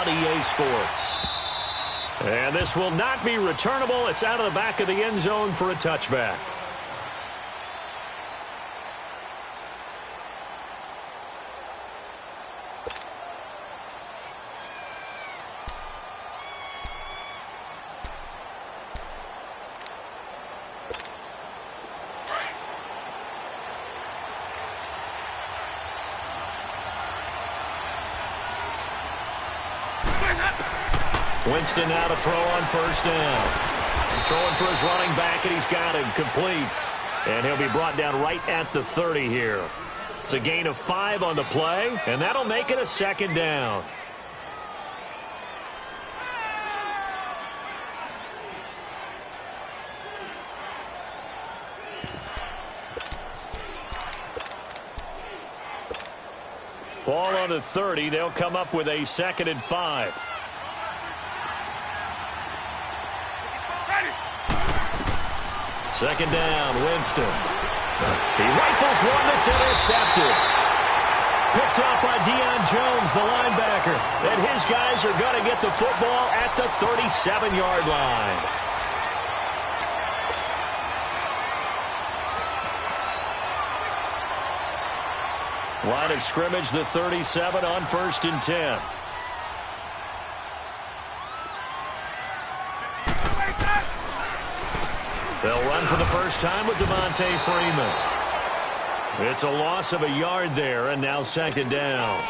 on EA Sports. And this will not be returnable. It's out of the back of the end zone for a touchback. Winston now to throw on first down. Throwing for his running back, and he's got it complete. And he'll be brought down right at the 30 here. It's a gain of 5 on the play, and that'll make it a second down. Ball on the 30. They'll come up with a 2nd and 5. Second down, Winston. He rifles one that's intercepted. Picked up by Deion Jones, the linebacker. And his guys are going to get the football at the 37-yard line. Line of scrimmage, the 37 on 1st and 10. They'll run for the first time with Devontae Freeman. It's a loss of a yard there, and now 2nd down.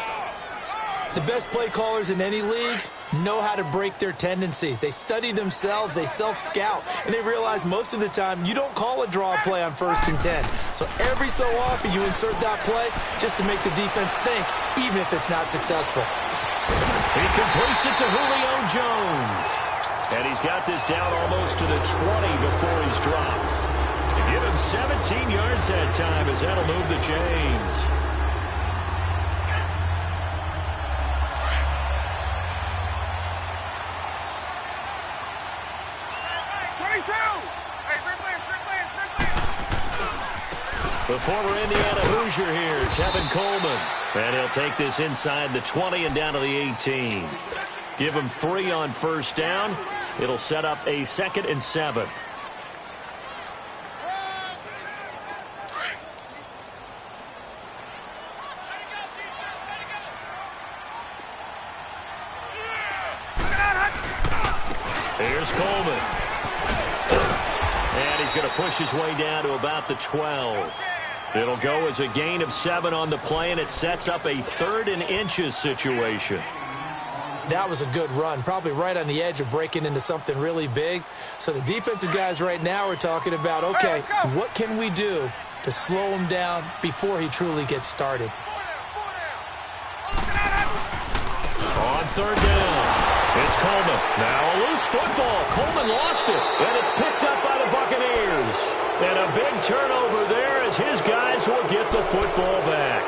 The best play callers in any league know how to break their tendencies. They study themselves, they self-scout, and they realize most of the time you don't call a draw play on 1st and 10. So every so often you insert that play just to make the defense think, even if it's not successful. He completes it to Julio Jones. And he's got this down almost to the 20 before he's dropped. Give him 17 yards that time as that'll move the chains. The former Indiana Hoosier here, Tevin Coleman. And he'll take this inside the 20 and down to the 18. Give him 3 on first down. It'll set up a 2nd and 7. Here's Coleman. And he's going to push his way down to about the 12. It'll go as a gain of 7 on the play, and it sets up a 3rd and inches situation. That was a good run, probably right on the edge of breaking into something really big. So the defensive guys right now are talking about, okay, what can we do to slow him down before he truly gets started? On 3rd down, it's Coleman. Now a loose football. Coleman lost it, and it's picked up by the Buccaneers. And a big turnover there as his guys will get the football back.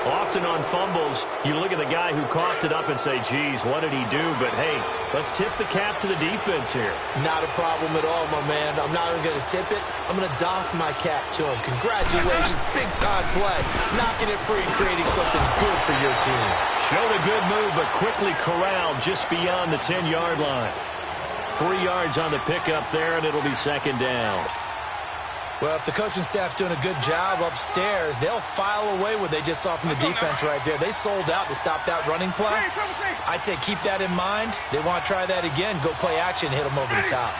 Often on fumbles, you look at the guy who coughed it up and say, geez, what did he do? But, hey, let's tip the cap to the defense here. Not a problem at all, my man. I'm not even going to tip it. I'm going to doff my cap to him. Congratulations, big-time play. Knocking it free and creating something good for your team. Showed a good move, but quickly corralled just beyond the 10-yard line. 3 yards on the pickup there, and it'll be 2nd down. Well, if the coaching staff's doing a good job upstairs, they'll file away what they just saw from the defense right there. They sold out to stop that running play. I'd say keep that in mind. They want to try that again, go play action, hit them over the top.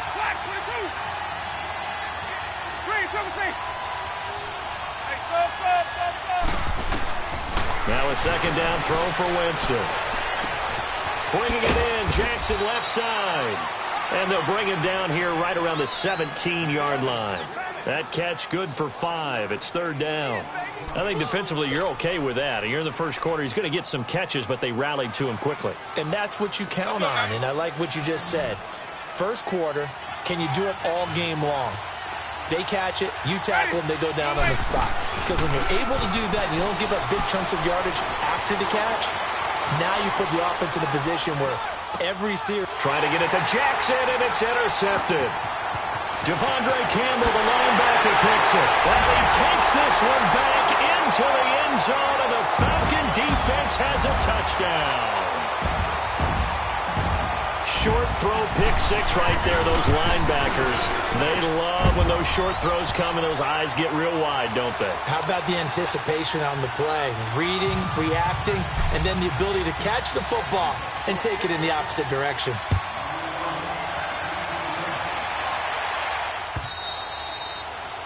Now a 2nd down throw for Winston. Bringing it in, Jackson left side. And they'll bring him down here right around the 17-yard line. That catch good for 5. It's 3rd down. I think defensively you're okay with that. You're in the first quarter. He's going to get some catches, but they rallied to him quickly. And that's what you count on, and I like what you just said. First quarter, can you do it all game long? They catch it, you tackle them, they go down on the spot. Because when you're able to do that and you don't give up big chunks of yardage after the catch, now you put the offense in a position where every series... Trying to get it to Jackson, and it's intercepted. Devondre Campbell, the linebacker, picks it. And he takes this one back into the end zone, and the Falcon defense has a touchdown. short throw pick six right there, those linebackers. They love when those short throws come and those eyes get real wide, don't they? How about the anticipation on the play? Reading, reacting, and then the ability to catch the football and take it in the opposite direction.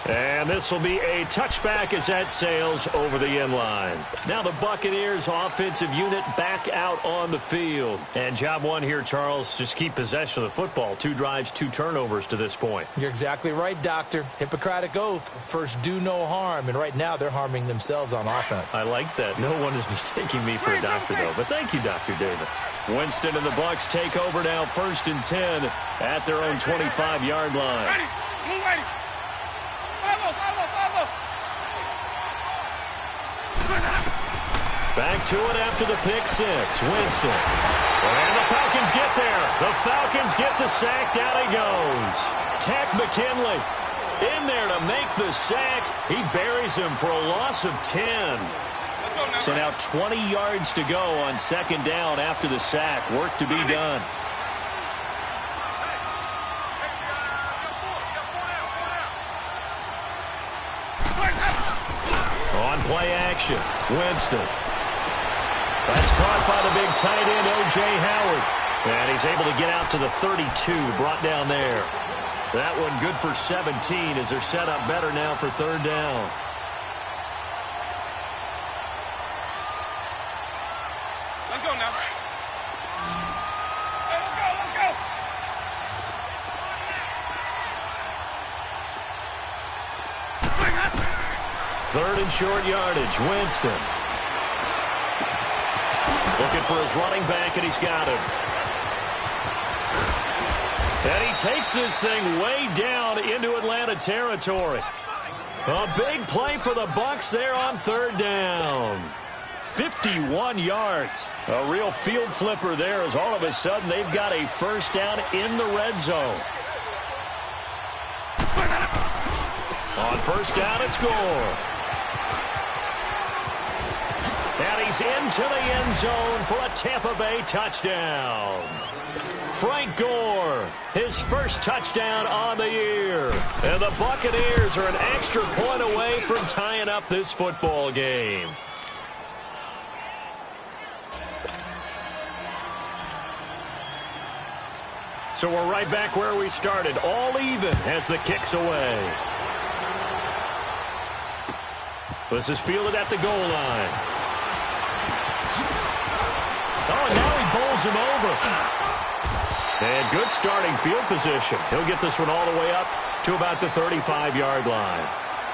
And this will be a touchback as that sails over the end line. Now the Buccaneers offensive unit back out on the field. And job one here, Charles, just keep possession of the football. 2 drives, 2 turnovers to this point. You're exactly right, Doctor. Hippocratic oath. First, do no harm. And right now, they're harming themselves on offense. I like that. No one is mistaking me for a doctor, though. But thank you, Dr. Davis. Winston and the Bucs take over now, 1st and 10 at their own 25-yard line. Ready. Blue ready. Back to it after the pick six. Winston. And the Falcons get there. The Falcons get the sack. Down he goes. Tech McKinley in there to make the sack. He buries him for a loss of 10. So now 20 yards to go on 2nd down after the sack. Work to be done. On play action, Winston. That's caught by the big tight end, O.J. Howard. And he's able to get out to the 32, brought down there. That one good for 17 as they're set up better now for 3rd down. Let's go now. Hey, let's go. 3rd and short yardage, Winston. Looking for his running back, and he's got him. And he takes this thing way down into Atlanta territory. A big play for the Bucs there on 3rd down. 51 yards. A real field flipper there as all of a sudden they've got a 1st down in the red zone. On 1st down, it's Gore. And he's into the end zone for a Tampa Bay touchdown. Frank Gore, his 1st touchdown on the year. And the Buccaneers are an extra point away from tying up this football game. So we're right back where we started, all even as the kick's away. This is fielded at the goal line. Oh, and now he bowls him over. And good starting field position. He'll get this one all the way up to about the 35-yard line.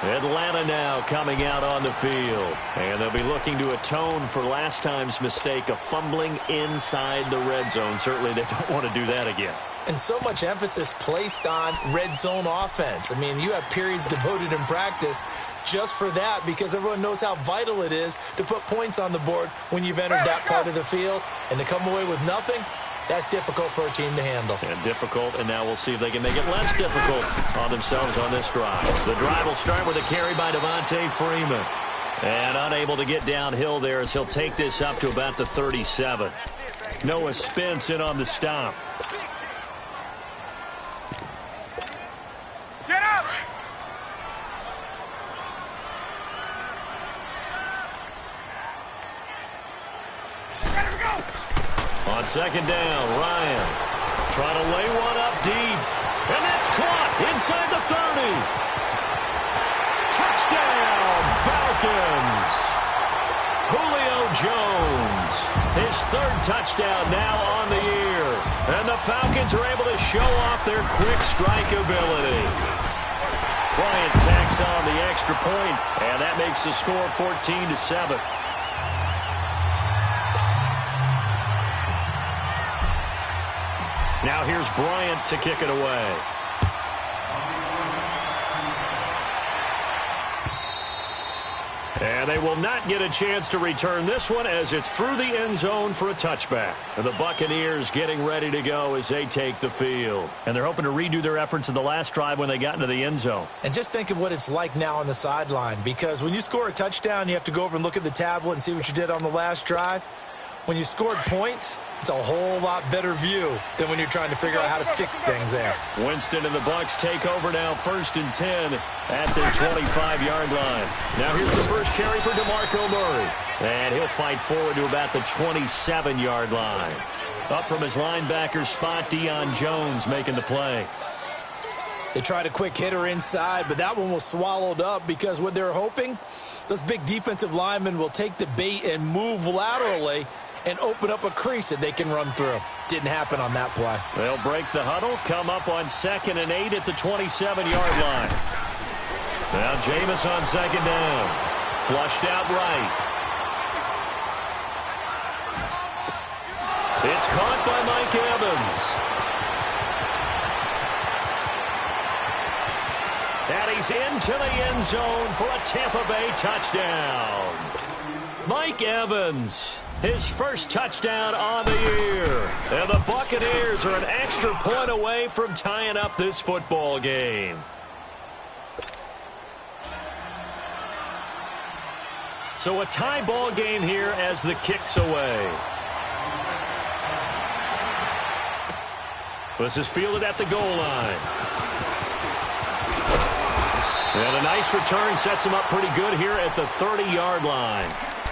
Atlanta now coming out on the field. And they'll be looking to atone for last time's mistake of fumbling inside the red zone. Certainly they don't want to do that again. And so much emphasis placed on red zone offense. I mean, you have periods devoted in practice just for that because everyone knows how vital it is to put points on the board when you've entered that part of the field. And to come away with nothing, that's difficult for a team to handle. And difficult, and now we'll see if they can make it less difficult on themselves on this drive. The drive will start with a carry by Devontae Freeman. And unable to get downhill there as he'll take this up to about the 37. Noah Spence in on the stop. Get up! Ready to go! On 2nd down, Ryan trying to lay one up deep. And that's caught inside the 30. Touchdown, Falcons. Julio Jones, his 3rd touchdown now on the year. And the Falcons are able to show off their quick strike ability. Bryant tacks on the extra point, and that makes the score 14-7. Now here's Bryant to kick it away. And they will not get a chance to return this one as it's through the end zone for a touchback. And the Buccaneers getting ready to go as they take the field. And they're hoping to redo their efforts in the last drive when they got into the end zone. And just think of what it's like now on the sideline, because when you score a touchdown, you have to go over and look at the tablet and see what you did on the last drive. When you scored points, it's a whole lot better view than when you're trying to figure out how to fix things there. Winston and the Bucs take over now, 1st and 10 at their 25-yard line. Now here's the first carry for DeMarco Murray. And he'll fight forward to about the 27-yard line. Up from his linebacker spot, Deion Jones making the play. They tried a quick hitter inside, but that one was swallowed up because what they're hoping, those big defensive linemen will take the bait and move laterally and open up a crease that they can run through. Didn't happen on that play. They'll break the huddle, come up on 2nd and 8 at the 27-yard line. Now Jameis on 2nd down. Flushed out right. It's caught by Mike Evans. And he's into the end zone for a Tampa Bay touchdown. Mike Evans, his first touchdown on the year. And the Buccaneers are an extra point away from tying up this football game. So a tie ball game here as the kick's away. This is fielded at the goal line. And a nice return sets him up pretty good here at the 30-yard line.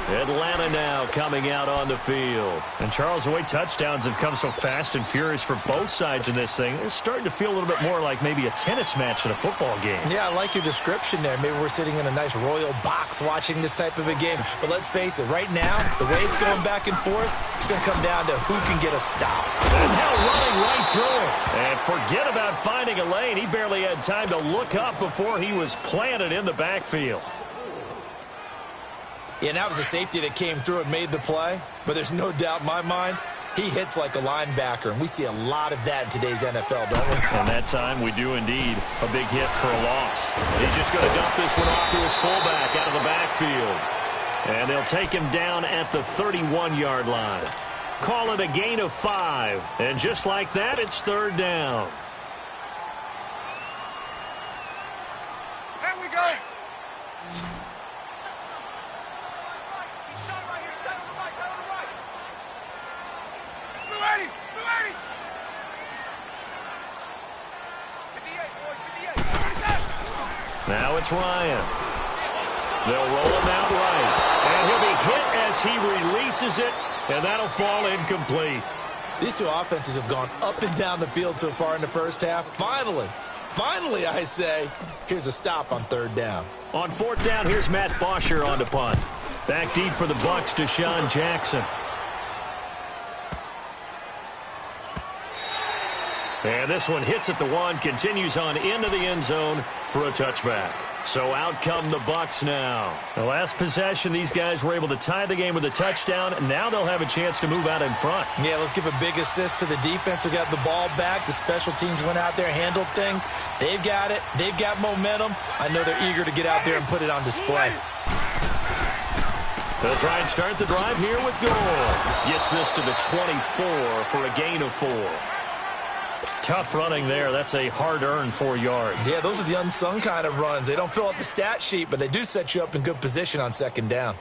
Atlanta now coming out on the field. And Charles, the way touchdowns have come so fast and furious for both sides in this thing, it's starting to feel a little bit more like maybe a tennis match than a football game. Yeah, I like your description there. Maybe we're sitting in a nice royal box watching this type of a game. But let's face it, right now, the way it's going back and forth, it's going to come down to who can get a stop. And now running right through it. And forget about finding a lane. He barely had time to look up before he was planted in the backfield. Yeah, and that was a safety that came through and made the play. But there's no doubt in my mind, he hits like a linebacker. And we see a lot of that in today's NFL, don't we? And that time we do indeed. A big hit for a loss. He's just going to dump this one off to his fullback out of the backfield. And they'll take him down at the 31-yard line. Call it a gain of 5. And just like that, it's 3rd down. There we go. Now it's Ryan. They'll roll him out right. And he'll be hit as he releases it, and that'll fall incomplete. These two offenses have gone up and down the field so far in the first half. Finally, I say, here's a stop on 3rd down. On 4th down, here's Matt Bosher on the punt. Back deep for the Bucs, Deshaun Jackson. And this one hits at the 1, continues on into the end zone for a touchback. So out come the Bucs now. The last possession, these guys were able to tie the game with a touchdown. Now they'll have a chance to move out in front. Yeah, let's give a big assist to the defense who got the ball back. The special teams went out there, handled things. They've got it. They've got momentum. I know they're eager to get out there and put it on display. They'll try and start the drive here with goal. Gets this to the 24 for a gain of 4. Tough running there. That's a hard-earned 4 yards. Yeah, those are the unsung kind of runs. They don't fill up the stat sheet, but they do set you up in good position on 2nd down.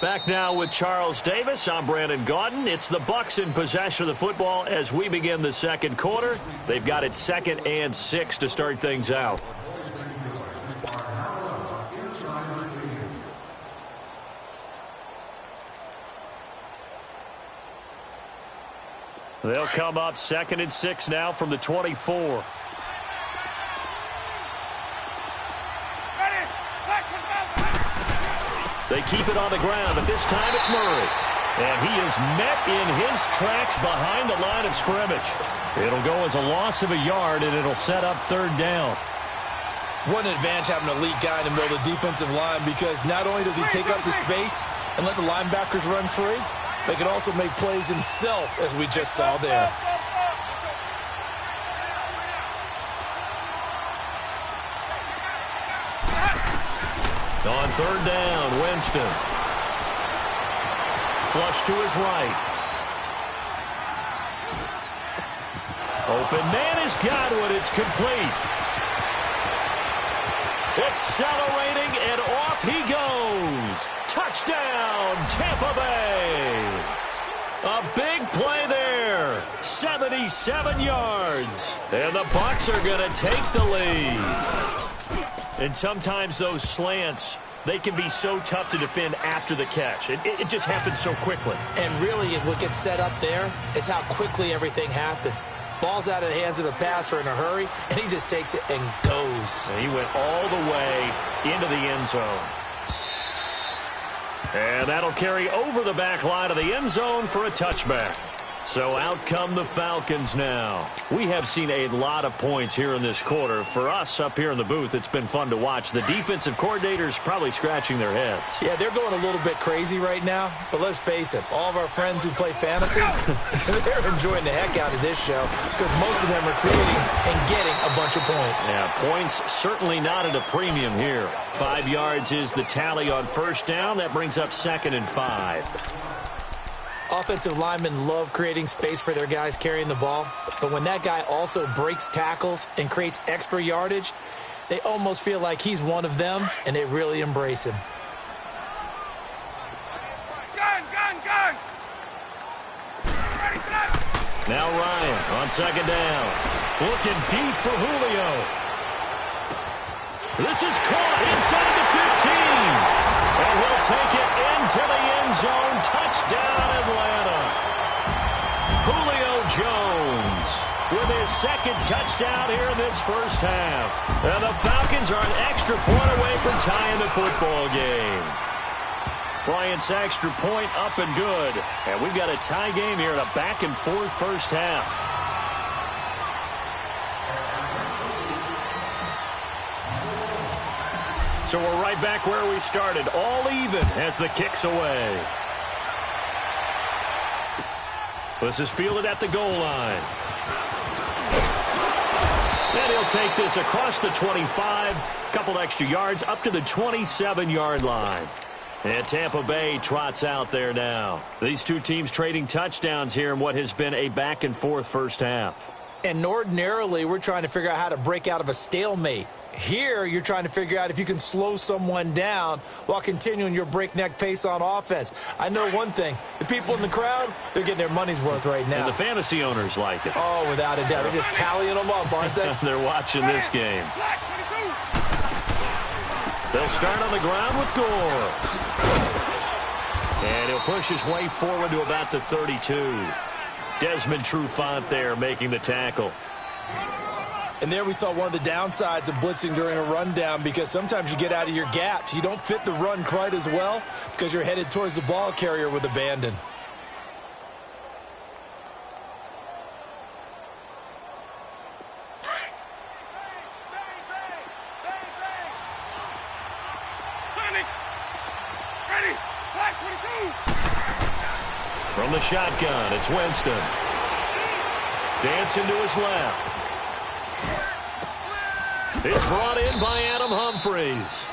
Back now with Charles Davis. I'm Brandon Gaudin. It's the Bucs in possession of the football as we begin the 2nd quarter. They've got it 2nd and 6 to start things out. They'll come up 2nd and 6 now from the 24. They keep it on the ground, but this time it's Murray. And he is met in his tracks behind the line of scrimmage. It'll go as a loss of a yard, and it'll set up 3rd down. What an advantage having an elite guy in the middle of the defensive line, because not only does he take up the space and let the linebackers run free, but he can also make plays himself, as we just saw there. On 3rd down, Winston. Flush to his right. Open man has got one. It's complete. Accelerating, and off he goes. Touchdown, Tampa Bay. A big play there. 77 yards. And the Bucs are going to take the lead. And sometimes those slants, they can be so tough to defend after the catch. It just happens so quickly. And really, what gets set up there is how quickly everything happens. Ball's out of the hands of the passer in a hurry, and he just takes it and goes. And he went all the way into the end zone. And that'll carry over the back line of the end zone for a touchback. So out come the Falcons now. We have seen a lot of points here in this quarter. For us up here in the booth, it's been fun to watch. The defensive coordinators probably scratching their heads. Yeah, they're going a little bit crazy right now. But let's face it, all of our friends who play fantasy, they're enjoying the heck out of this show because most of them are creating and getting a bunch of points. Yeah, points certainly not at a premium here. 5 yards is the tally on first down. That brings up 2nd and 5. Offensive linemen love creating space for their guys carrying the ball, but when that guy also breaks tackles and creates extra yardage, they almost feel like he's one of them, and they really embrace him. Gun! Now Ryan on 2nd down. Looking deep for Julio. This is caught inside the 15. And he'll take it into the end zone. Touchdown, Atlanta. Julio Jones with his 2nd touchdown here in this first half. And the Falcons are an extra point away from tying the football game. Bryant's extra point up and good. And we've got a tie game here in a back-and-forth first half. So we're right back where we started, all even as the kick's away. This is fielded at the goal line. And he'll take this across the 25, couple extra yards up to the 27-yard line. And Tampa Bay trots out there now. These two teams trading touchdowns here in what has been a back-and-forth first half. And ordinarily, we're trying to figure out how to break out of a stalemate. Here, you're trying to figure out if you can slow someone down while continuing your breakneck pace on offense. I know one thing. The people in the crowd, they're getting their money's worth right now. And the fantasy owners like it. Oh, without a doubt. They're just tallying them up, aren't they? They're watching this game. They'll start on the ground with Gore. And he'll push his way forward to about the 32. Desmond Trufant there making the tackle. And there we saw one of the downsides of blitzing during a rundown because sometimes you get out of your gaps. You don't fit the run quite as well because you're headed towards the ball carrier with abandon. Ready! Black 22! From the shotgun, it's Winston. Dancing to his left. It's brought in by Adam Humphries.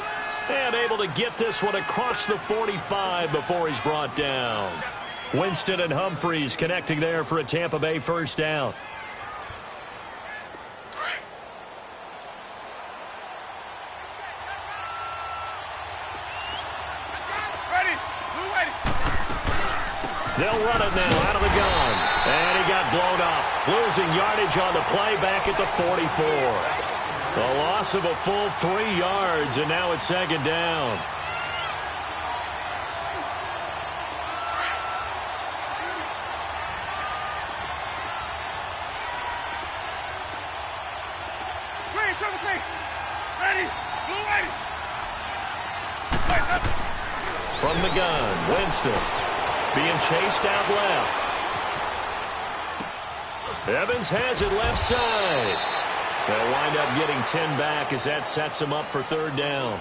And able to get this one across the 45 before he's brought down. Winston and Humphries connecting there for a Tampa Bay first down. They'll run it now out of the gun. And he got blown up. Losing yardage on the play back at the 44. A loss of a full 3 yards, and now it's 2nd down. Ready! Blue ready! From the gun, Winston. Being chased out left. Evans has it left side. They'll wind up getting 10 back as that sets him up for 3rd down.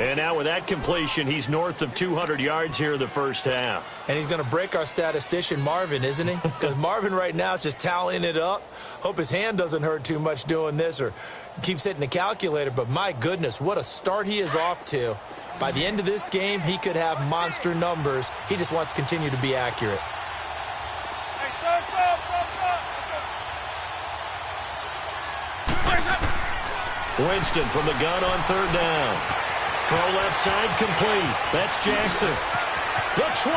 And now with that completion, he's north of 200 yards here in the first half. And he's going to break our statistician, Marvin, isn't he? Because Marvin right now is just tallying it up. Hope his hand doesn't hurt too much doing this or keeps hitting the calculator. But my goodness, what a start he is off to. By the end of this game, he could have monster numbers. He just wants to continue to be accurate. Winston from the gun on third down. Throw left side complete. That's Jackson. The 20.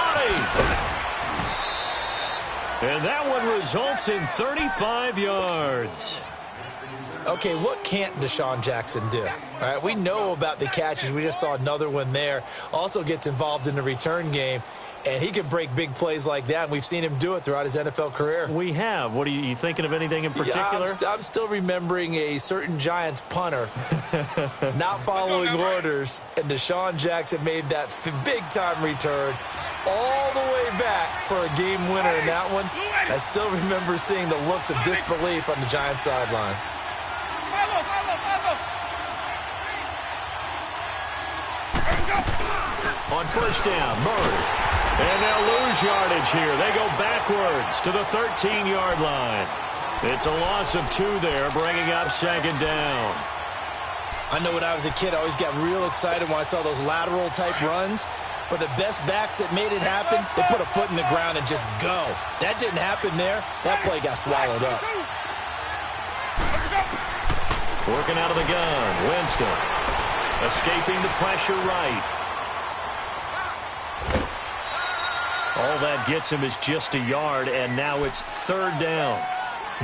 And that one results in 35 yards. Okay, what can't Deshaun Jackson do? All right, we know about the catches. We just saw another one there. Also gets involved in the return game, and he can break big plays like that. And we've seen him do it throughout his NFL career. We have. What are you thinking of anything in particular? Yeah, I'm still remembering a certain Giants punter not following orders, and Deshaun Jackson made that big-time return all the way back for a game winner in that one. I still remember seeing the looks of disbelief on the Giants sideline. On first down, Murray. And they'll lose yardage here. They go backwards to the 13-yard line. It's a loss of 2 there, bringing up second down. I know when I was a kid, I always got real excited when I saw those lateral-type runs. But the best backs that made it happen, they put a foot in the ground and just go. That didn't happen there. That play got swallowed up. Working out of the gun, Winston. Escaping the pressure right. All that gets him is just a yard, and now it's third down.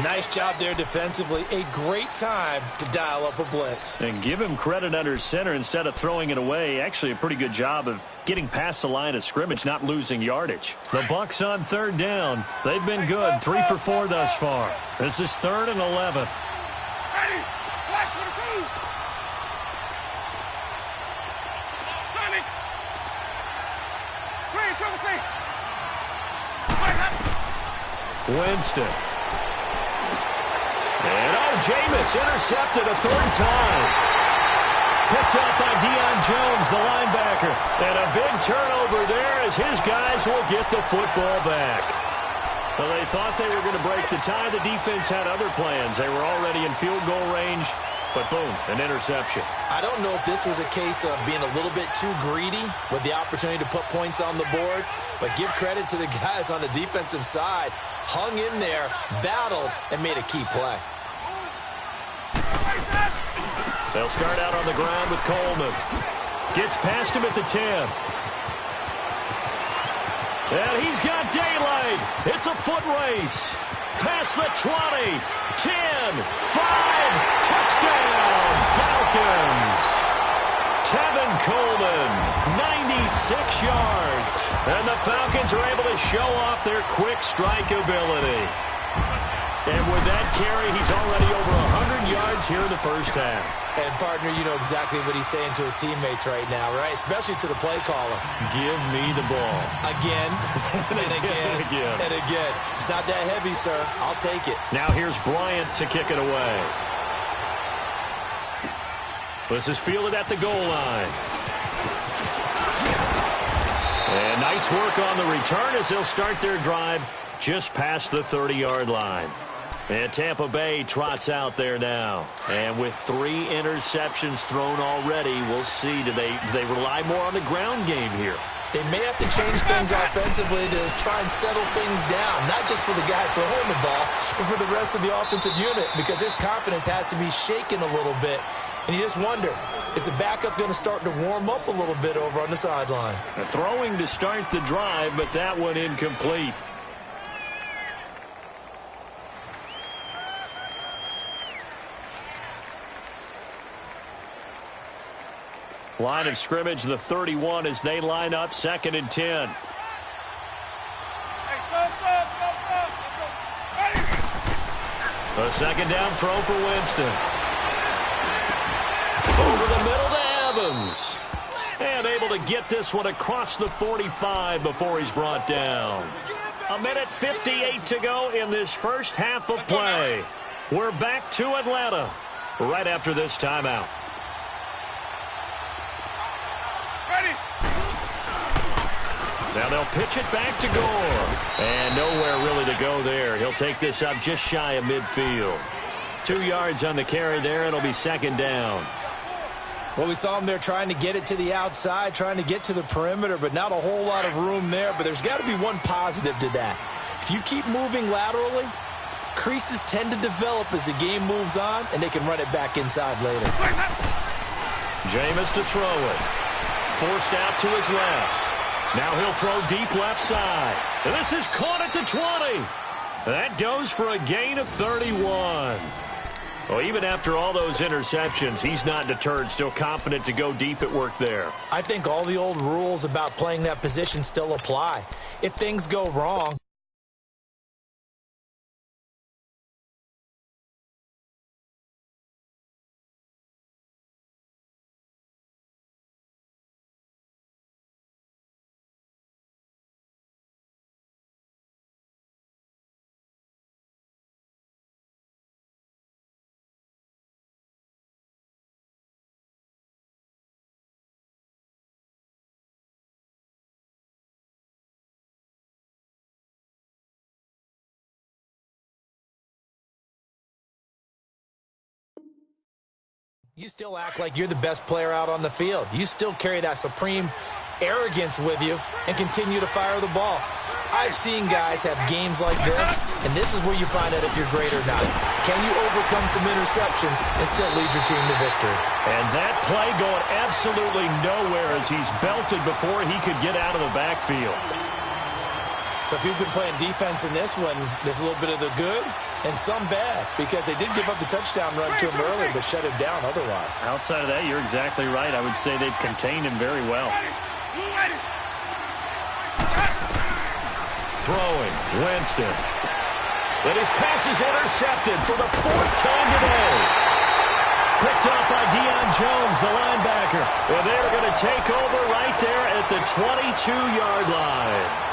Nice job there defensively. A great time to dial up a blitz. And give him credit under center instead of throwing it away. Actually, a pretty good job of getting past the line of scrimmage, not losing yardage. The Bucks on third down. They've been good, 3 for 4 thus far. This is 3rd and 11. Ready. Black 22. Sonic. Green, triple C. Winston. And, Jameis intercepted a 3rd time. Picked up by Deion Jones, the linebacker. And a big turnover there as his guys will get the football back. Well, they thought they were going to break the tie. The defense had other plans. They were already in field goal range. But boom, an interception. I don't know if this was a case of being a little bit too greedy with the opportunity to put points on the board, but give credit to the guys on the defensive side. Hung in there, battled, and made a key play. They'll start out on the ground with Coleman. Gets past him at the 10. And he's got daylight. It's a foot race. Past the 20. 10, 5, touchdown, Falcons. Tevin Coleman, 96 yards. And the Falcons are able to show off their quick strike ability. And with that carry, he's already over 100 yards here in the first half. And, partner, you know exactly what he's saying to his teammates right now, right? Especially to the play caller. Give me the ball. Again, and again, and again. It's not that heavy, sir. I'll take it. Now here's Bryant to kick it away. This is fielded at the goal line. And nice work on the return as they'll start their drive just past the 30-yard line. And Tampa Bay trots out there now. And with 3 interceptions thrown already, we'll see. Do they rely more on the ground game here? They may have to change things offensively to try and settle things down, not just for the guy throwing the ball, but for the rest of the offensive unit, because his confidence has to be shaken a little bit. And you just wonder, is the backup going to start to warm up a little bit over on the sideline? Throwing to start the drive, but that one incomplete. Line of scrimmage, the 31, as they line up 2nd and 10. A 2nd down throw for Winston. Over the middle to Evans. And able to get this one across the 45 before he's brought down. 1:58 to go in this first half of play. We're back to Atlanta right after this timeout. Now they'll pitch it back to Gore. And nowhere really to go there. He'll take this up just shy of midfield. 2 yards on the carry there. It'll be 2nd down. Well, we saw him there trying to get it to the outside, trying to get to the perimeter, but not a whole lot of room there. But there's got to be one positive to that. If you keep moving laterally, Creases tend to develop as the game moves on, and they can run it back inside later. Jameis to throw it. Forced out to his left. Now he'll throw deep left side. And this is caught at the 20. That goes for a gain of 31. Well, even after all those interceptions, he's not deterred, still confident to go deep at work there. I think all the old rules about playing that position still apply. If things go wrong, you still act like you're the best player out on the field. You still carry that supreme arrogance with you and continue to fire the ball. I've seen guys have games like this, and this is where you find out if you're great or not. Can you overcome some interceptions and still lead your team to victory? And that play going absolutely nowhere as he's belted before he could get out of the backfield. So if you've been playing defense in this one, there's a little bit of the good and some bad, because they did give up the touchdown run to him earlier, but shut him down otherwise. Outside of that, you're exactly right. I would say they've contained him very well. Throwing, Winston. And his pass is intercepted for the fourth time today. Picked up by Deion Jones, the linebacker. And they're going to take over right there at the 22-yard line.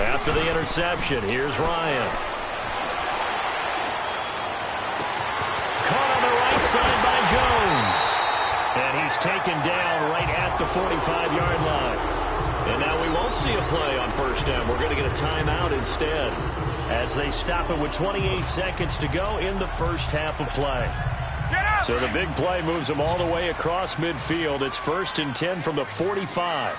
After the interception, here's Ryan. Caught on the right side by Jones. And he's taken down right at the 45-yard line. And now we won't see a play on first down. We're going to get a timeout instead as they stop it with 28 seconds to go in the first half of play. So the big play moves them all the way across midfield. It's 1st and 10 from the 45.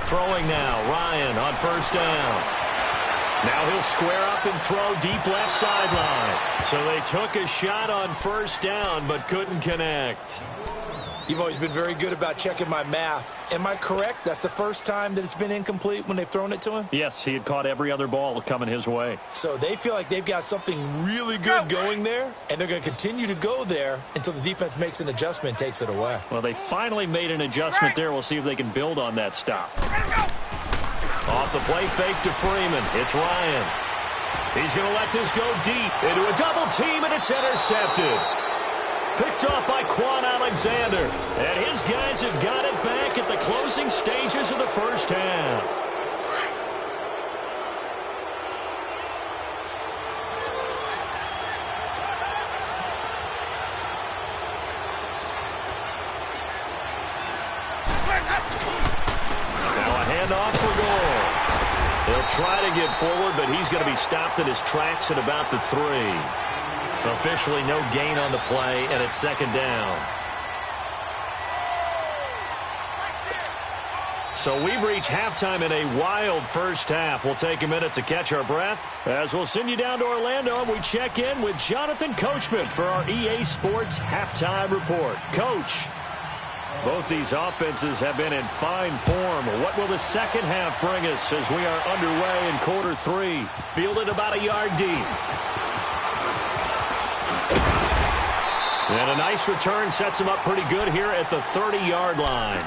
Throwing now, Ryan on first down. Now he'll square up and throw deep left sideline. So they took a shot on first down but couldn't connect. You've always been very good about checking my math. Am I correct? That's the first time that it's been incomplete when they've thrown it to him? Yes, he had caught every other ball coming his way. So they feel like they've got something really good going there, and they're going to continue to go there until the defense makes an adjustment and takes it away. Well, they finally made an adjustment there. We'll see if they can build on that stop. Off the play fake to Freeman. It's Ryan. He's going to let this go deep into a double team, and it's intercepted. Picked off by Quan Alexander. And his guys have got it back at the closing stages of the first half. Now a handoff for goal. He'll try to get forward, but he's going to be stopped in his tracks at about the 3. Officially no gain on the play, and it's 2nd down. So we've reached halftime in a wild first half. We'll take a minute to catch our breath as we'll send you down to Orlando and we check in with Jonathan Coachman for our EA Sports Halftime Report. Coach, both these offenses have been in fine form. What will the second half bring us as we are underway in quarter 3? Fielded about a yard deep. And a nice return sets them up pretty good here at the 30-yard line.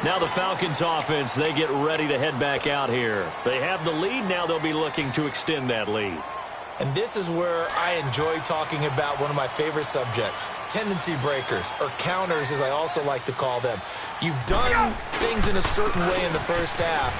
Now the Falcons offense, they get ready to head back out here. They have the lead. Now they'll be looking to extend that lead. And this is where I enjoy talking about one of my favorite subjects, tendency breakers, or counters as I also like to call them. You've done things in a certain way in the first half,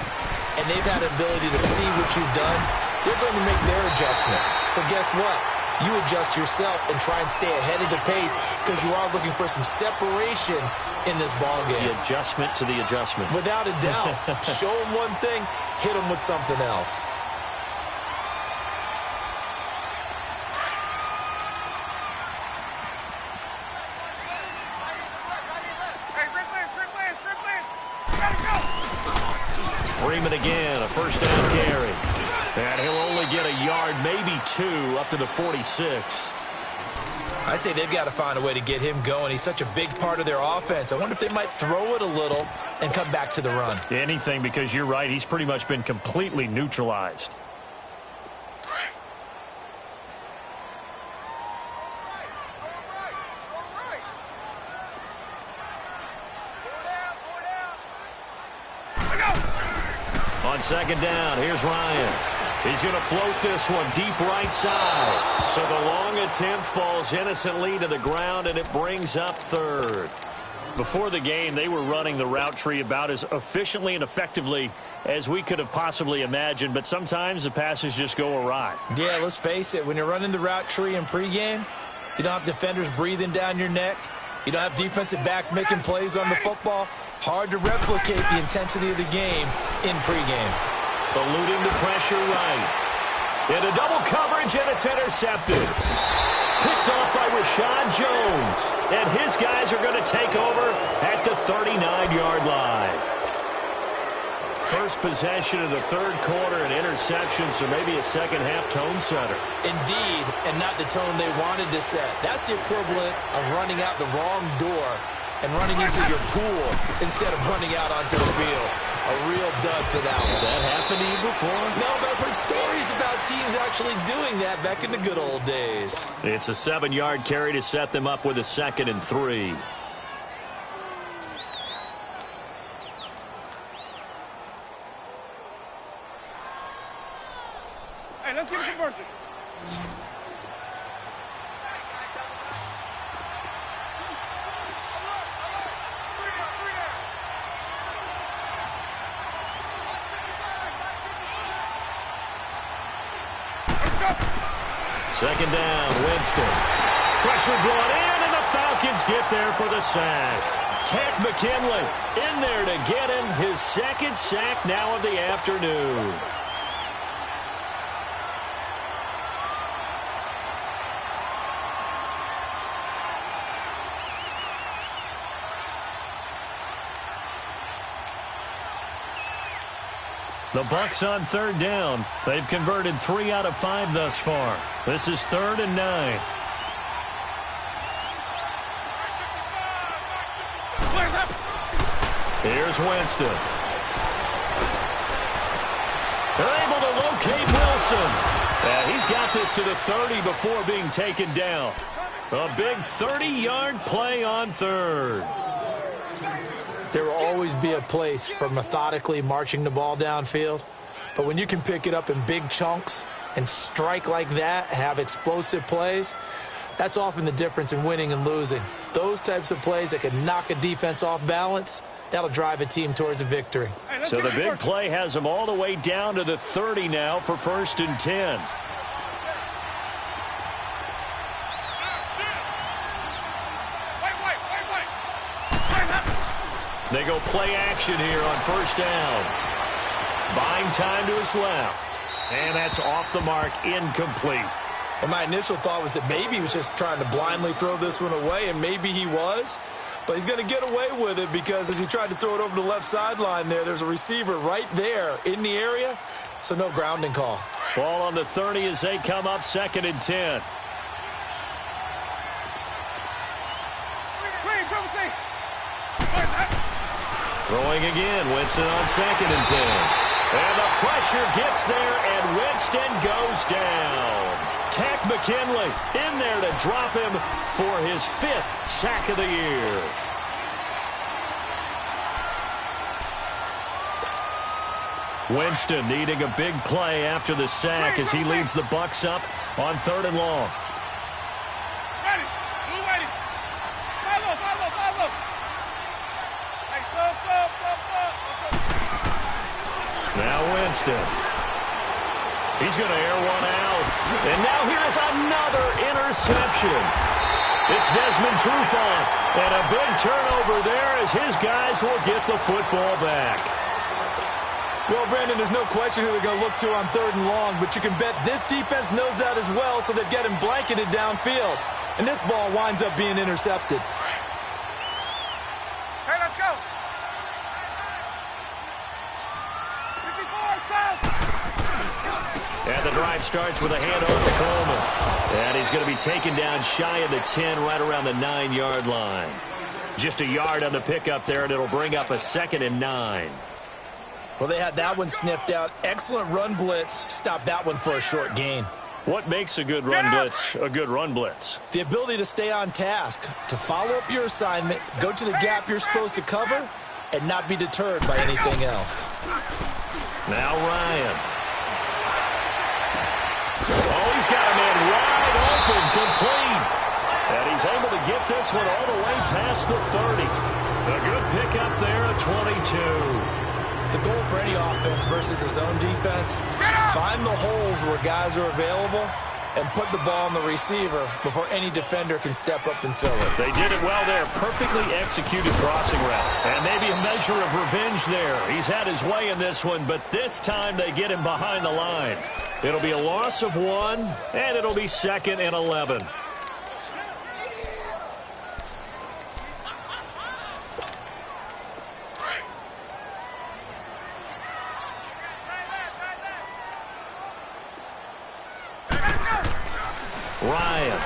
and they've had the ability to see what you've done. They're going to make their adjustments. So guess what? you adjust yourself and try and stay ahead of the pace because you are looking for some separation in this ball game. The adjustment to the adjustment. Without a doubt. Show them one thing, hit them with something else. Freeman again, a first down carry. And he'll only get a yard, maybe 2, up to the 46. I'd say they've got to find a way to get him going. He's such a big part of their offense. I wonder if they might throw it a little and come back to the run. Anything, because you're right. He's pretty much been completely neutralized. On second down, here's Ryan. He's going to float this one deep right side. So the long attempt falls innocently to the ground, and it brings up third. Before the game, they were running the route tree about as efficiently and effectively as we could have possibly imagined, but sometimes the passes just go awry. Yeah, let's face it. When you're running the route tree in pregame, you don't have defenders breathing down your neck. You don't have defensive backs making plays on the football. Hard to replicate the intensity of the game in pregame. Eluding the pressure right. Into double coverage, and it's intercepted. Picked off by Rashad Jones. And his guys are going to take over at the 39-yard line. First possession of the third quarter, an interception, so maybe a second-half tone setter. Indeed, and not the tone they wanted to set. That's the equivalent of running out the wrong door and running into your pool instead of running out onto the field. A real dud for that one. Has that happened to you before? No, but I've heard stories about teams actually doing that back in the good old days. It's a 7-yard carry to set them up with a 2nd and 3. Hey, let's get a conversion. Second down, Winston. Pressure brought in, and the Falcons get there for the sack. Takk McKinley in there to get him his second sack now of the afternoon. The Bucs on third down. They've converted 3 out of 5 thus far. This is 3rd and 9. Here's Winston. They're able to locate Wilson. And he's got this to the 30 before being taken down. A big 30-yard play on third. There will always be a place for methodically marching the ball downfield. But when you can pick it up in big chunks and strike like that, have explosive plays, that's often the difference in winning and losing. Those types of plays that can knock a defense off balance, that'll drive a team towards a victory. So the big play has them all the way down to the 30 now for 1st and 10. They go play action here on 1st down. Buying time to his left. And that's off the mark, incomplete. Well, my initial thought was that maybe he was just trying to blindly throw this one away, and maybe he was. But he's going to get away with it because as he tried to throw it over the left sideline there's a receiver right there in the area, so no grounding call. Ball on the 30 as they come up 2nd and 10. Throwing again, Winston on 2nd and 10. And the pressure gets there, and Winston goes down. Takk McKinley in there to drop him for his 5th sack of the year. Winston needing a big play after the sack as he leads the Bucs up on 3rd and long. Now Winston. He's going to air one out. And now here is another interception. It's Desmond Trufant. And a big turnover there as his guys will get the football back. Well, Brandon, there's no question who they're going to look to on 3rd and long, but you can bet this defense knows that as well, so they're getting blanketed downfield. And this ball winds up being intercepted. Hey, let's go. 54, south. And the drive starts with a handoff to Coleman. And he's going to be taken down shy of the 10, right around the 9-yard line. Just a yard on the pickup there, and it'll bring up a 2nd and 9. Well, they had that one sniffed out. Excellent run blitz. Stop that one for a short gain. What makes a good run blitz a good run blitz? The ability to stay on task, to follow up your assignment, go to the gap you're supposed to cover, and not be deterred by anything else. Now Ryan. Oh, he's got a man wide open, complete. And he's able to get this one all the way past the 30. A good pickup there at 22. The goal for any offense versus his own defense, find the holes where guys are available and put the ball on the receiver before any defender can step up and fill it. They did it well there. Perfectly executed crossing route. And maybe a measure of revenge there. He's had his way in this one, but this time they get him behind the line. It'll be a loss of 1, and it'll be 2nd and 11. Ryan.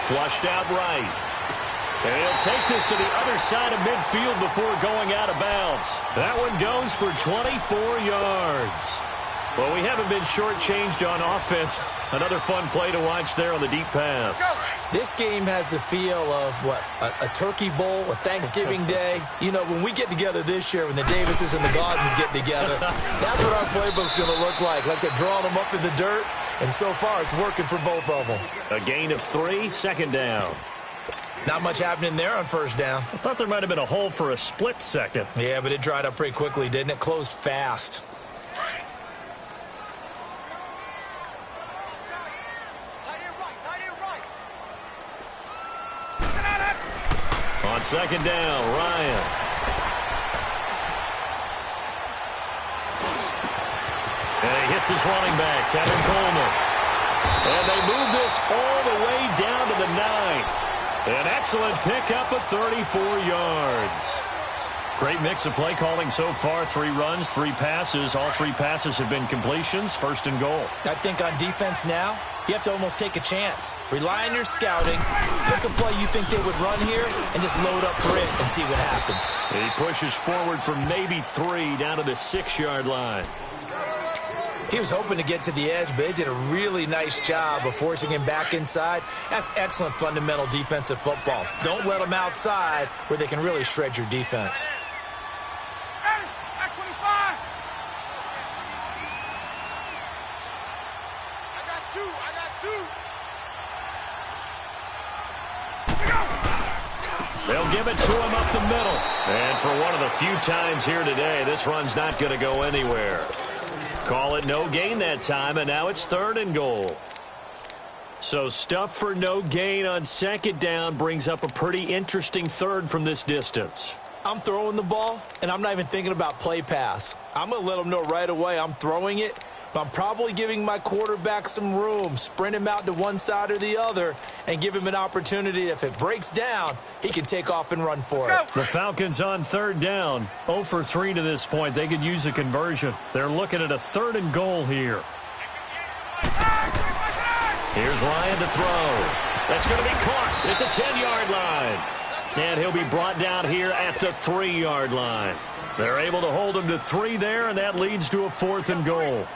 Flushed out right. And he'll take this to the other side of midfield before going out of bounds. That one goes for 24 yards. Well, we haven't been shortchanged on offense. Another fun play to watch there on the deep pass. This game has the feel of, what, a turkey bowl, a Thanksgiving day. You know, when we get together this year, when the Davises and the Gardens get together, that's what our playbook's going to look like. Like they're drawing them up in the dirt, and so far it's working for both of them. A gain of 3, 2nd down. Not much happening there on 1st down. I thought there might have been a hole for a split second. Yeah, but it dried up pretty quickly, didn't it? Closed fast. On 2nd down, Ryan. And he hits his running back, Tevin Coleman. And they move this all the way down to the 9. An excellent pickup of 34 yards. Great mix of play calling so far. 3 runs, 3 passes. All 3 passes have been completions. 1st and goal. I think on defense now, you have to almost take a chance. Rely on your scouting. Pick a play you think they would run here and just load up for it and see what happens. He pushes forward for maybe 3 down to the 6-yard line. He was hoping to get to the edge, but they did a really nice job of forcing him back inside. That's excellent fundamental defensive football. Don't let them outside where they can really shred your defense. Hey, at 25. I got 2. They'll give it to him up the middle. And for one of the few times here today, this run's not going to go anywhere. Call it no gain that time, and now it's 3rd and goal. So stuff for no gain on 2nd down brings up a pretty interesting 3rd from this distance. I'm throwing the ball, and I'm not even thinking about play pass. I'm going to let them know right away I'm throwing it, but I'm probably giving my quarterback some room, sprint him out to one side or the other, and give him an opportunity. If it breaks down, he can take off and run for it. The Falcons on 3rd down. 0 for 3 to this point. They could use a conversion. They're looking at a 3rd and goal here. Here's Ryan to throw. That's going to be caught at the 10-yard line. And he'll be brought down here at the 3-yard line. They're able to hold him to 3 there, and that leads to a 4th and goal.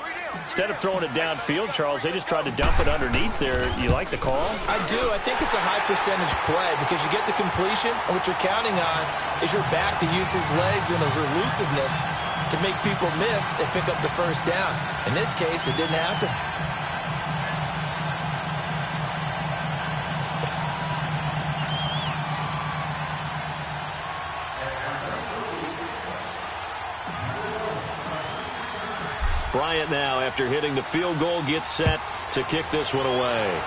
Instead of throwing it downfield, Charles, they just tried to dump it underneath there. You like the call? I do. I think it's a high percentage play because you get the completion, and what you're counting on is your back to use his legs and his elusiveness to make people miss and pick up the 1st down. In this case, it didn't happen. Bryant now, after hitting the field goal, gets set to kick this one away.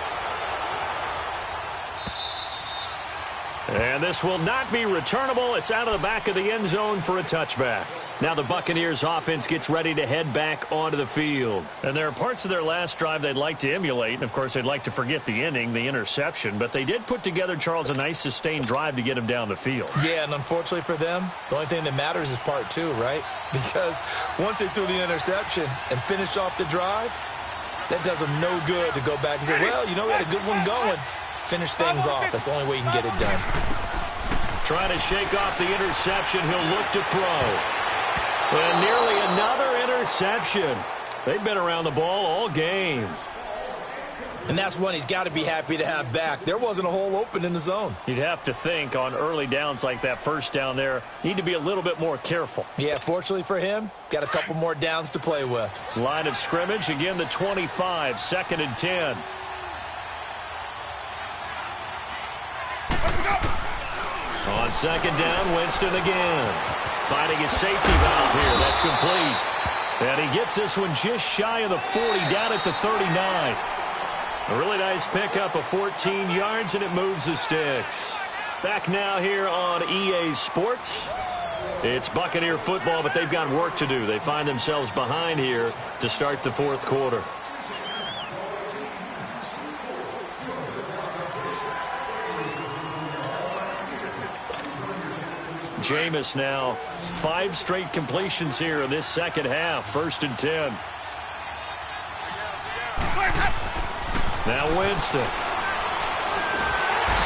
And this will not be returnable. It's out of the back of the end zone for a touchback. Now the Buccaneers offense gets ready to head back onto the field. And there are parts of their last drive they'd like to emulate. And, of course, they'd like to forget the inning, the interception. But they did put together, Charles, a nice sustained drive to get him down the field. Yeah, and unfortunately for them, the only thing that matters is part two, right? Because once they threw the interception and finished off the drive, that does them no good to go back and say, well, you know, we had a good one going. Finish things off. That's the only way you can get it done. Trying to shake off the interception. He'll look to throw. And nearly another interception. They've been around the ball all game. And that's one he's got to be happy to have back. There wasn't a hole open in the zone. You'd have to think on early downs like that first down there, need to be a little bit more careful. Yeah, fortunately for him, got a couple more downs to play with. Line of scrimmage, again the 25, 2nd and 10. On 2nd down, Winston again. Finding his safety valve here. That's complete. And he gets this one just shy of the 40, down at the 39. A really nice pickup of 14 yards, and it moves the sticks. Back now here on EA Sports. It's Buccaneer football, but they've got work to do. They find themselves behind here to start the 4th quarter. Jameis now, 5 straight completions here in this second half. 1st and 10. Now Winston.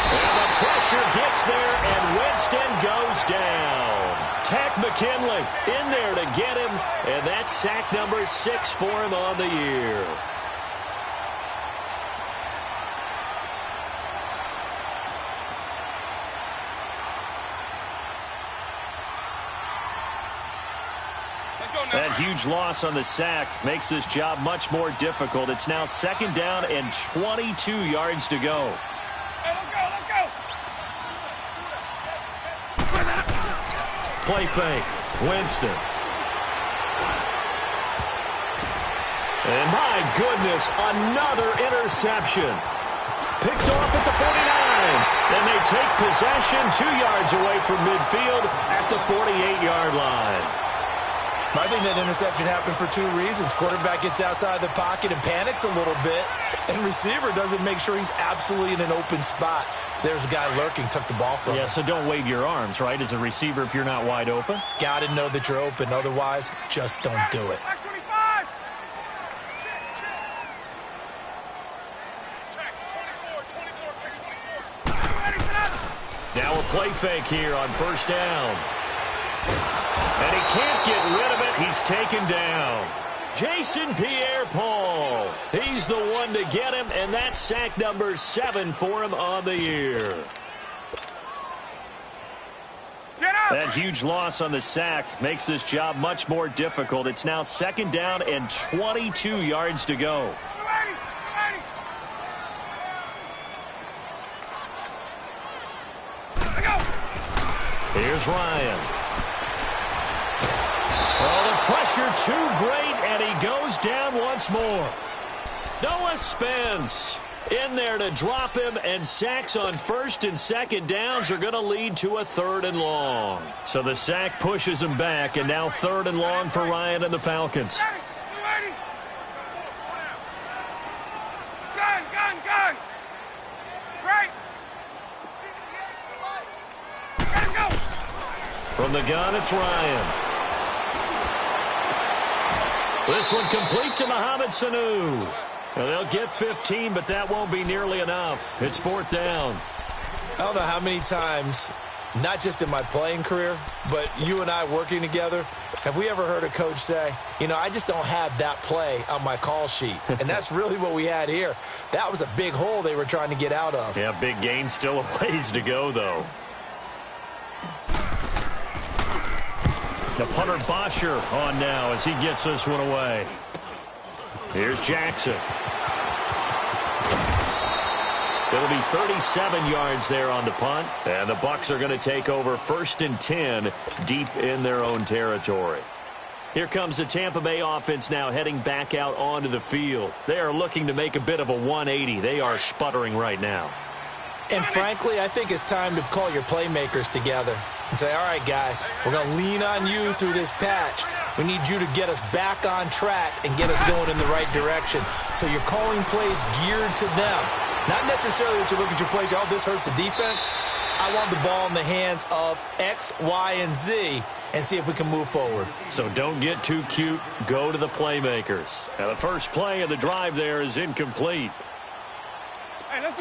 And the pressure gets there, and Winston goes down. Tech McKinley in there to get him, and that's sack number 6 for him on the year. That huge loss on the sack makes this job much more difficult. It's now 2nd down and 22 yards to go. Hey, let's go. Play fake. Winston. And my goodness, another interception. Picked off at the 49. And they take possession 2 yards away from midfield at the 48-yard line. I think that interception happened for 2 reasons. Quarterback gets outside the pocket and panics a little bit, and receiver doesn't make sure he's absolutely in an open spot. So there's a guy lurking, took the ball from him. Yeah, so don't wave your arms, right, as a receiver if you're not wide open. Got to know that you're open. Otherwise, just don't do it. Back 25. Check. 24. Ready, set. Now a play fake here on 1st down. And he can't get rid of it. He's taken down. Jason Pierre-Paul. He's the one to get him, and that's sack number 7 for him on the year. That huge loss on the sack makes this job much more difficult. It's now 2nd down and 22 yards to go. Here's Ryan. Oh, the pressure too great, and he goes down once more. Noah Spence in there to drop him, and sacks on 1st and 2nd downs are going to lead to a 3rd and long. So the sack pushes him back, and now 3rd and long for Ryan and the Falcons. Gun. Right. Let him go. From the gun, it's Ryan. This one complete to Mohamed Sanu. Well, they'll get 15, but that won't be nearly enough. It's 4th down. I don't know how many times, not just in my playing career, but you and I working together, have we ever heard a coach say, you know, I just don't have that play on my call sheet. And that's really what we had here. That was a big hole they were trying to get out of. Yeah, big gain, still a ways to go, though. The punter Bosher on now as he gets this one away. Here's Jackson. It'll be 37 yards there on the punt, and the Bucs are going to take over 1st and 10 deep in their own territory. Here comes the Tampa Bay offense now heading back out onto the field. They are looking to make a bit of a 180. They are sputtering right now. And frankly, I think it's time to call your playmakers together and say, all right, guys, we're going to lean on you through this patch. We need you to get us back on track and get us going in the right direction. So you're calling plays geared to them. Not necessarily that you look at your plays, oh, this hurts the defense. I want the ball in the hands of X, Y, and Z and see if we can move forward. So don't get too cute. Go to the playmakers. Now, the first play of the drive there is incomplete.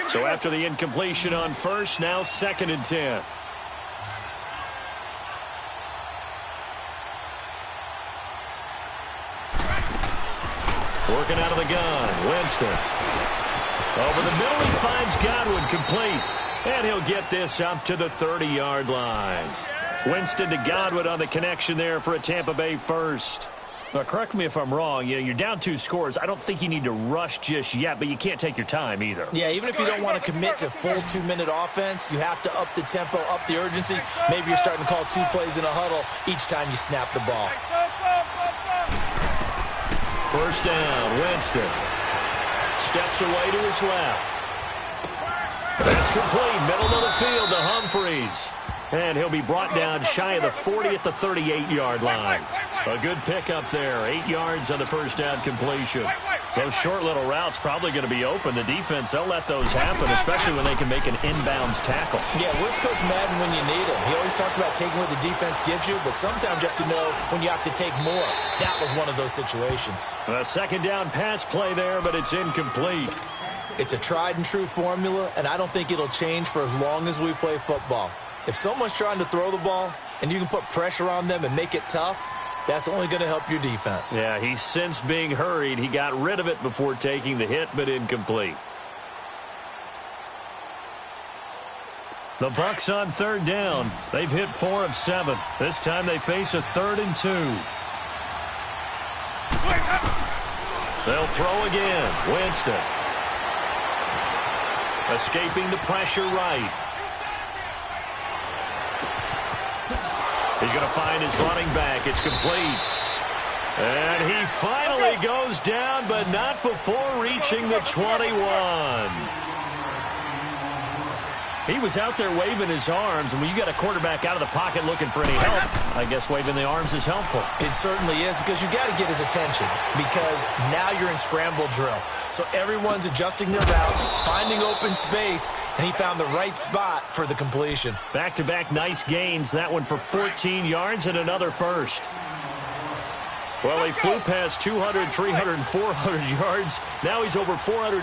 So after the incompletion on first, now 2nd and 10. Working out of the gun, Winston. Over the middle, he finds Godwin complete. And he'll get this up to the 30-yard line. Winston to Godwin on the connection there for a Tampa Bay first. Now, correct me if I'm wrong. You're down 2 scores. I don't think you need to rush just yet, but you can't take your time either. Yeah, even if you don't want to commit to full 2-minute offense, you have to up the tempo, up the urgency. Maybe you're starting to call 2 plays in a huddle each time you snap the ball. First down, Winston. Steps away to his left. That's complete. Middle of the field to Humphreys. And he'll be brought down shy of the 40 at the 38-yard line. A good pickup there. 8 yards on the first down completion. Those short little routes probably going to be open. The defense, they'll let those happen, especially when they can make an inbounds tackle. Yeah, where's Coach Madden when you need him? He always talked about taking what the defense gives you, but sometimes you have to know when you have to take more. That was one of those situations. A second down pass play there, but it's incomplete. It's a tried-and-true formula, and I don't think it'll change for as long as we play football. If someone's trying to throw the ball and you can put pressure on them and make it tough, that's only going to help your defense. Yeah, he's since being hurried. He got rid of it before taking the hit, but incomplete. The Bucs on 3rd down. They've hit 4 of 7. This time they face a 3rd and 2. They'll throw again. Winston. Escaping the pressure right. He's going to find his running back. It's complete. And he finally goes down, but not before reaching the 21. He was out there waving his arms, and when you got a quarterback out of the pocket looking for any help, I guess waving the arms is helpful. It certainly is, because you got to get his attention, because now you're in scramble drill. So everyone's adjusting their routes, finding open space, and he found the right spot for the completion. Back-to-back nice gains. That one for 14 yards and another first. Well, he flew past 200, 300, 400 yards. Now he's over 450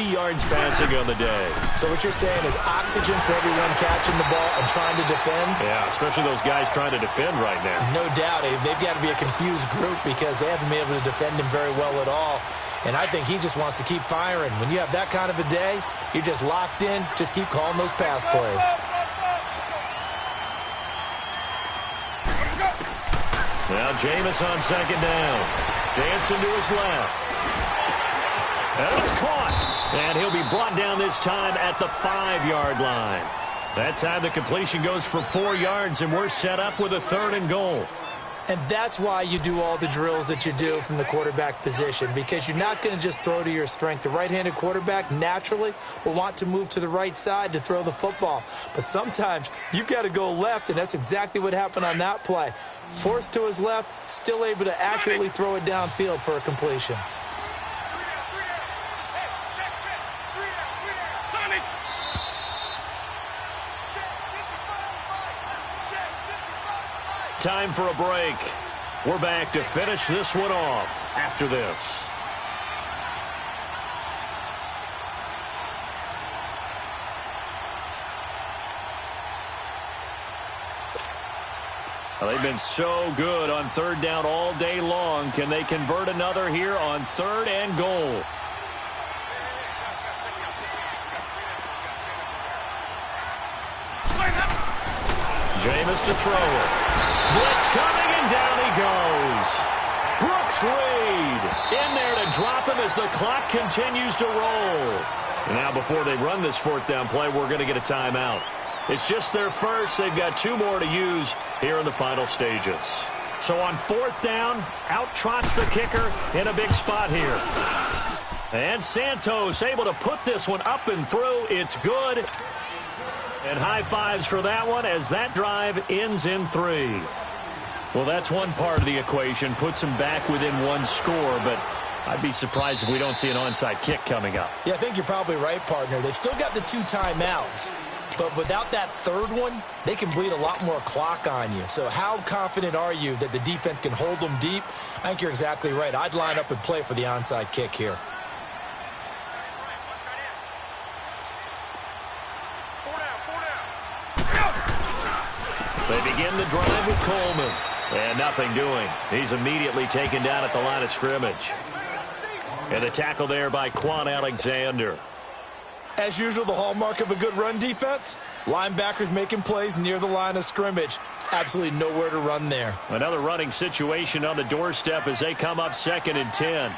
yards passing on the day. So what you're saying is oxygen for everyone catching the ball and trying to defend? Yeah, especially those guys trying to defend right now. No doubt. They've got to be a confused group because they haven't been able to defend him very well at all. And I think he just wants to keep firing. When you have that kind of a day, you're just locked in. Just keep calling those pass plays. Now Jameis on 2nd down. Dancing to his left. And it's caught. And he'll be brought down this time at the 5-yard line. That time the completion goes for 4 yards, and we're set up with a 3rd and goal. And that's why you do all the drills that you do from the quarterback position, because you're not going to just throw to your strength. The right-handed quarterback naturally will want to move to the right side to throw the football. But sometimes you've got to go left, and that's exactly what happened on that play. Forced to his left, still able to accurately throw it downfield for a completion. Time for a break. We're back to finish this one off after this. Well, they've been so good on 3rd down all day long. Can they convert another here on 3rd and goal? Jameis to throw it. Blitz coming, and down he goes. Brooks Reed in there to drop him as the clock continues to roll. And now before they run this 4th down play, we're going to get a timeout. It's just their first. They've got 2 more to use here in the final stages. So on 4th down, out trots the kicker in a big spot here. And Santos able to put this one up and through. It's good. And high fives for that one as that drive ends in 3. Well, that's one part of the equation. Puts them back within 1 score, but I'd be surprised if we don't see an onside kick coming up. Yeah, I think you're probably right, partner. They've still got the 2 timeouts. But without that 3rd one, they can bleed a lot more clock on you. So how confident are you that the defense can hold them deep? I think you're exactly right. I'd line up and play for the onside kick here. They begin the drive with Coleman. And nothing doing. He's immediately taken down at the line of scrimmage. And the tackle there by Quan Alexander. As usual, the hallmark of a good run defense, linebackers making plays near the line of scrimmage. Absolutely nowhere to run there. Another running situation on the doorstep as they come up 2nd and 10.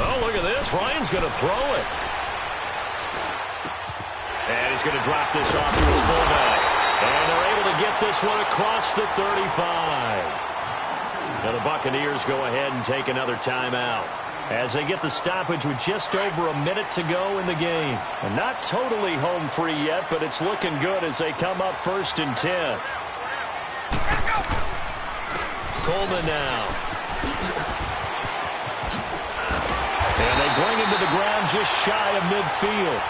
Oh, look at this. Ryan's going to throw it. And he's going to drop this off to his fullback. And they're able to get this one across the 35. Now the Buccaneers go ahead and take another timeout as they get the stoppage with just over a minute to go in the game. And not totally home free yet, but it's looking good as they come up 1st and 10. Coleman now. And they bring him to the ground just shy of midfield.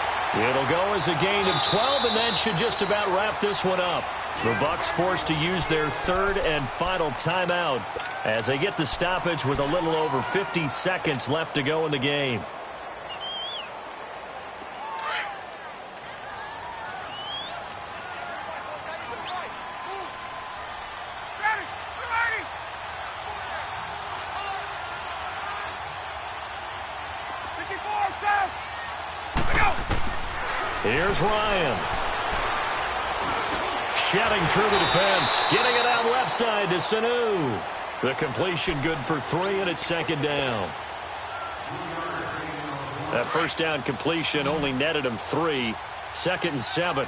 It'll go as a gain of 12, and that should just about wrap this one up. The Bucs forced to use their 3rd and final timeout as they get the stoppage with a little over 50 seconds left to go in the game. Here's Ryan. Shedding through the defense. Getting it out left side to Sanu. The completion good for 3, and it's 2nd down. That 1st down completion only netted him 3. 2nd and 7.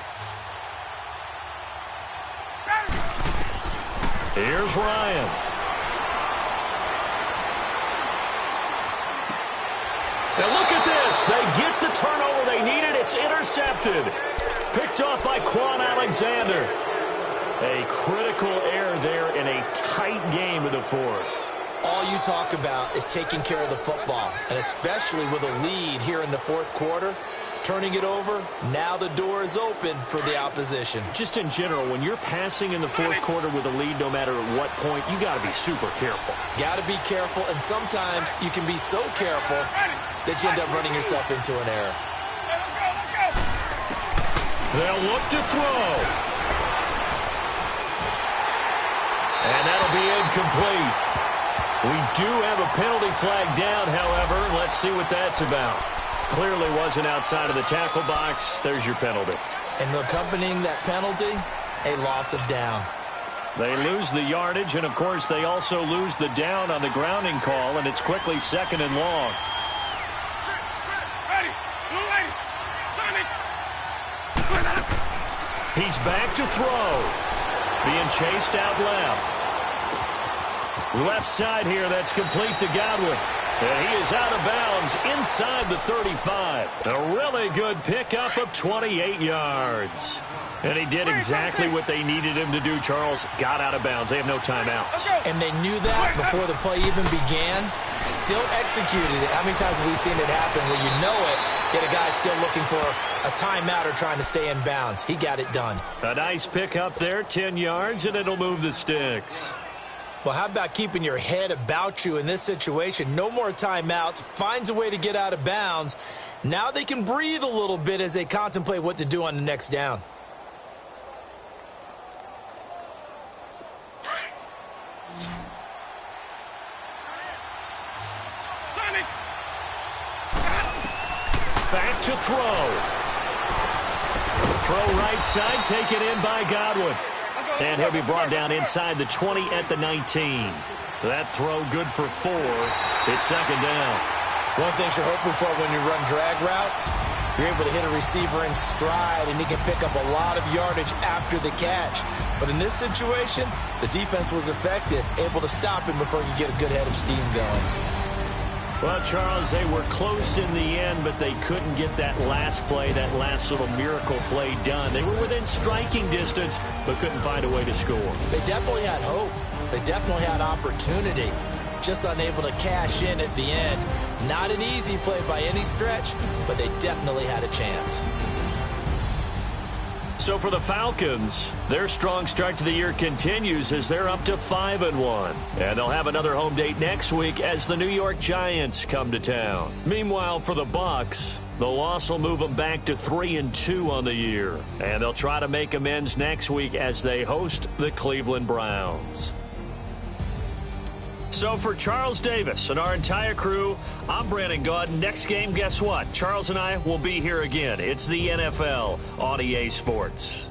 Here's Ryan. Now look at this. They get the turnover they needed. It's intercepted. Picked off by Quan Alexander. A critical error there in a tight game of the 4th. All you talk about is taking care of the football, and especially with a lead here in the 4th quarter. Turning it over, now the door is open for the opposition. Just in general, when you're passing in the 4th quarter with a lead, no matter at what point, you got to be super careful. Got to be careful, and sometimes you can be so careful that you end up running yourself into an error. They'll look to throw. And that'll be incomplete. We do have a penalty flag down, however. Let's see what that's about. Clearly wasn't outside of the tackle box. There's your penalty. And accompanying that penalty, a loss of down. They lose the yardage, and, of course, they also lose the down on the grounding call, and it's quickly 2nd and long. He's back to throw. Being chased out left. Left side here, that's complete to Godwin. And he is out of bounds inside the 35. A really good pickup of 28 yards. And he did exactly what they needed him to do, Charles. Got out of bounds. They have no timeouts. And they knew that before the play even began. Still executed it. How many times have we seen it happen where you know it, yet a guy's still looking for a timeout or trying to stay in bounds? He got it done. A nice pickup there, 10 yards, and it'll move the sticks. Well, how about keeping your head about you in this situation? No more timeouts. Finds a way to get out of bounds. Now they can breathe a little bit as they contemplate what to do on the next down. back to throw. Throw right side, taken in by Godwin. And he'll be brought down inside the 20 at the 19. That throw good for 4. It's second down. One thing you're hoping for when you run drag routes, you're able to hit a receiver in stride, and he can pick up a lot of yardage after the catch. But in this situation, the defense was effective, able to stop him before you get a good head of steam going. Well, Charles, they were close in the end, but they couldn't get that last play, that last little miracle play done. They were within striking distance, but couldn't find a way to score. They definitely had hope. They definitely had opportunity. Just unable to cash in at the end. Not an easy play by any stretch, but they definitely had a chance. So for the Falcons, their strong start to the year continues as they're up to 5-1. And they'll have another home date next week as the New York Giants come to town. Meanwhile, for the Bucs, the loss will move them back to 3-2 on the year. And they'll try to make amends next week as they host the Cleveland Browns. So for Charles Davis and our entire crew, I'm Brandon Gaudin. Next game, guess what? Charles and I will be here again. It's the NFL on EA Sports.